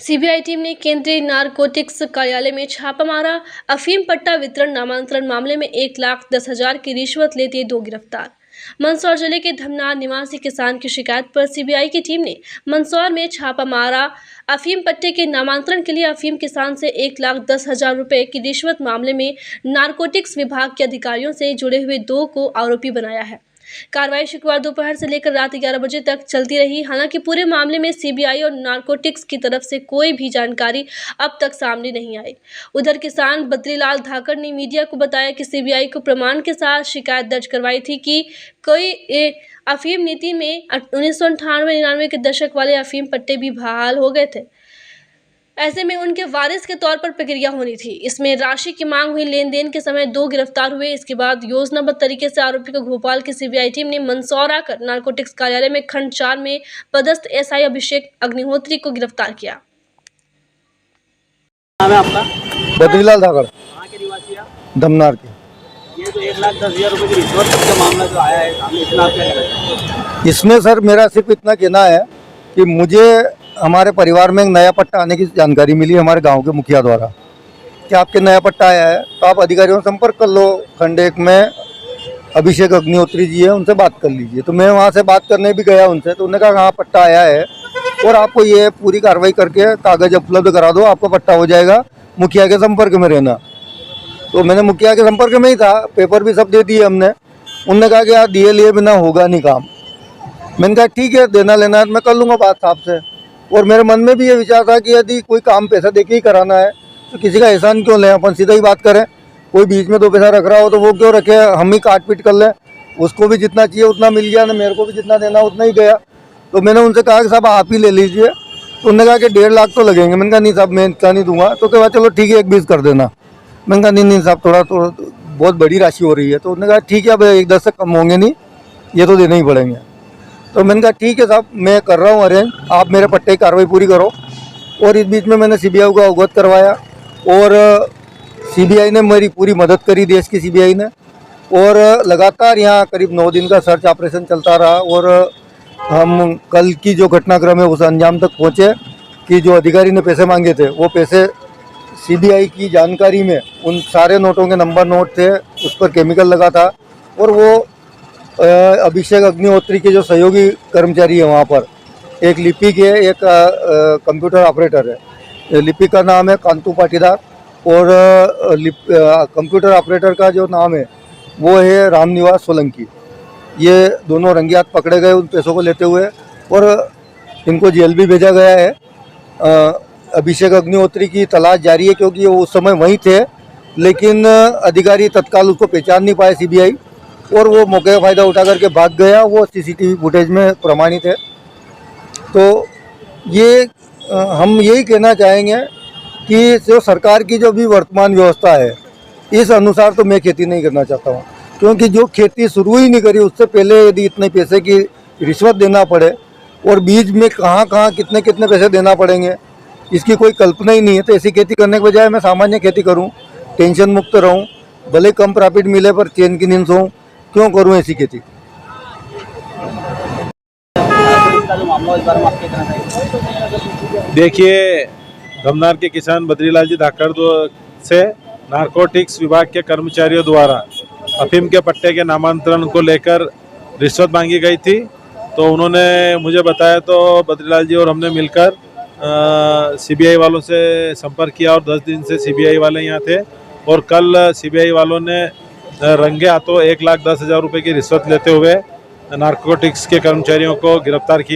CBI team ने केंद्रीय narcotics कार्यालय में छापा मारा। अफीम पट्टा वितरण नामांतरण मामले में 1,10,000 की रिश्वत लेते 2 गिरफ्तार। मंदसौर जिले के धमनार निवासी किसान की शिकायत पर सीबीआई की टीम ने मंदसौर में छापा मारा। अफीम पट्टे के नामांतरण के लिए अफीम किसान से 1,10,000 रुपए की रिश्वत मामले में नारकोटिक्स विभाग के अधिकारियों से जुड़े हुए 2 को आरोपी बनाया है। कार्रवाई शुक्रवार दोपहर से लेकर रात 11 बजे तक चलती रही। हालांकि पूरे मामले में सीबीआई और नारकोटिक्स की तरफ से कोई भी जानकारी अब तक सामने नहीं आई। उधर किसान बद्रीलाल धाकड़ ने मीडिया को बताया कि सीबीआई को प्रमाण के साथ शिकायत दर्ज करवाई थी कि कोई अफीम नीति में 1998-99 के दशक वाले अफीम पट्टे भी बहाल हो गए थे। ऐसे में उनके वारिस के तौर पर प्रक्रिया होनी थी। इसमें राशि की मांग हुई। लेन देन के समय 2 गिरफ्तार हुए। इसके बाद योजनाबद्ध तरीके से आरोपी को भोपाल की सीबीआई टीम ने मंदसौर आकर नारकोटिक्स कार्यालय में खंड 4 में पदस्थ एसआई अभिषेक अग्निहोत्री को गिरफ्तार किया। नाम है आपका? बद्रीलाल धाकड़। कहाँ के निवासी हैं? धमनार के। ये जो 1,10,000 रुपए की रिश्वत का मामला जो आया है सामने, इसमें आप क्या कहना चाहते हैं? इसमें सर मेरा सिर्फ इतना कहना है कि मुझे हमारे परिवार में एक नया पट्टा आने की जानकारी मिली हमारे गांव के मुखिया द्वारा कि आपके नया पट्टा आया है, तो आप अधिकारियों से संपर्क कर लो। खंड 1 में अभिषेक अग्निहोत्री जी है, उनसे बात कर लीजिए। तो मैं वहां से बात करने भी गया उनसे, तो उन्होंने कहा हाँ पट्टा आया है और आपको ये पूरी कार्रवाई करके कागज उपलब्ध करा दो, आपका पट्टा हो जाएगा, मुखिया के संपर्क में रहना। तो मैंने मुखिया के संपर्क में ही था, पेपर भी सब दे दिए हमने। उनने कहा कि यार दिए लिए बिना होगा नहीं काम। मैंने कहा ठीक है, देना लेना है मैं कर लूँगा बात साहब से। और मेरे मन में भी ये विचार था कि यदि कोई काम पैसा देके ही कराना है तो किसी का एहसान क्यों लें, अपन सीधा ही बात करें। कोई बीच में 2 पैसा रख रहा हो तो वो क्यों रखे, हम ही काट पीट कर लें। उसको भी जितना चाहिए उतना मिल गया, ना मेरे को भी जितना देना उतना ही गया। तो मैंने उनसे कहा कि साहब आप ही ले लीजिए। तो उन्होंने कहा कि 1.5 लाख तो लगेंगे। मैंने कहा नहीं साहब मैं इतना नहीं दूंगा। तो कहा चलो ठीक है 1,20 कर देना। मैंने कहा नहीं साहब थोड़ा बहुत बड़ी राशि हो रही है। तो उन्होंने कहा ठीक है अब 1,10 से कम होंगे नहीं, ये तो देने ही पड़ेंगे। तो मैंने कहा ठीक है साहब मैं कर रहा हूँ अरेंज, आप मेरे पट्टे की कार्रवाई पूरी करो। और इस बीच में मैंने सीबीआई को अवगत करवाया और सीबीआई ने मेरी पूरी मदद करी, देश की सीबीआई ने। और लगातार यहाँ करीब 9 दिन का सर्च ऑपरेशन चलता रहा और हम कल की जो घटनाक्रम है उस अंजाम तक पहुँचे कि जो अधिकारी ने पैसे मांगे थे वो पैसे सीबीआई की जानकारी में उन सारे नोटों के नंबर नोट थे, उस पर केमिकल लगा था। और वो अभिषेक अग्निहोत्री के जो सहयोगी कर्मचारी है वहाँ पर, एक लिपिक है, एक कंप्यूटर ऑपरेटर है। लिपिक का नाम है कांतू पाटीदार और कंप्यूटर ऑपरेटर का जो नाम है वो है रामनिवास सोलंकी। ये दोनों रंगे हाथ पकड़े गए उन पैसों को लेते हुए और इनको जेल भी भेजा गया है। अभिषेक अग्निहोत्री की तलाश जारी है क्योंकि वो उस समय वहीं थे, लेकिन अधिकारी तत्काल उसको पहचान नहीं पाए सीबीआई, और वो मौके का फ़ायदा उठा करके भाग गया। वो सीसीटीवी फुटेज में प्रमाणित है। तो ये हम यही कहना चाहेंगे कि जो सरकार की जो भी वर्तमान व्यवस्था है इस अनुसार तो मैं खेती नहीं करना चाहता हूँ, क्योंकि जो खेती शुरू ही नहीं करी उससे पहले यदि इतने पैसे की रिश्वत देना पड़े और बीच में कहाँ कहाँ कितने कितने पैसे देना पड़ेंगे इसकी कोई कल्पना ही नहीं है। तो ऐसी खेती करने के बजाय मैं सामान्य खेती करूँ, टेंशन मुक्त रहूँ, भले कम प्रॉफिट मिले पर चैन की नींद सोऊं, क्यों करूं ऐसी खेती। देखिए, धमनार के किसान बद्रीलाल जी धाकड़ से नारकोटिक्स विभाग के कर्मचारियों द्वारा अफीम के पट्टे के नामांतरण को लेकर रिश्वत मांगी गई थी। तो उन्होंने मुझे बताया, तो बद्रीलाल जी और हमने मिलकर सीबीआई वालों से संपर्क किया और 10 दिन से सीबीआई वाले यहाँ थे। और कल सीबीआई वालों ने रंगे हाथों 1,10,000 रुपए की रिश्वत लेते हुए नारकोटिक्स के कर्मचारियों को गिरफ्तार किया।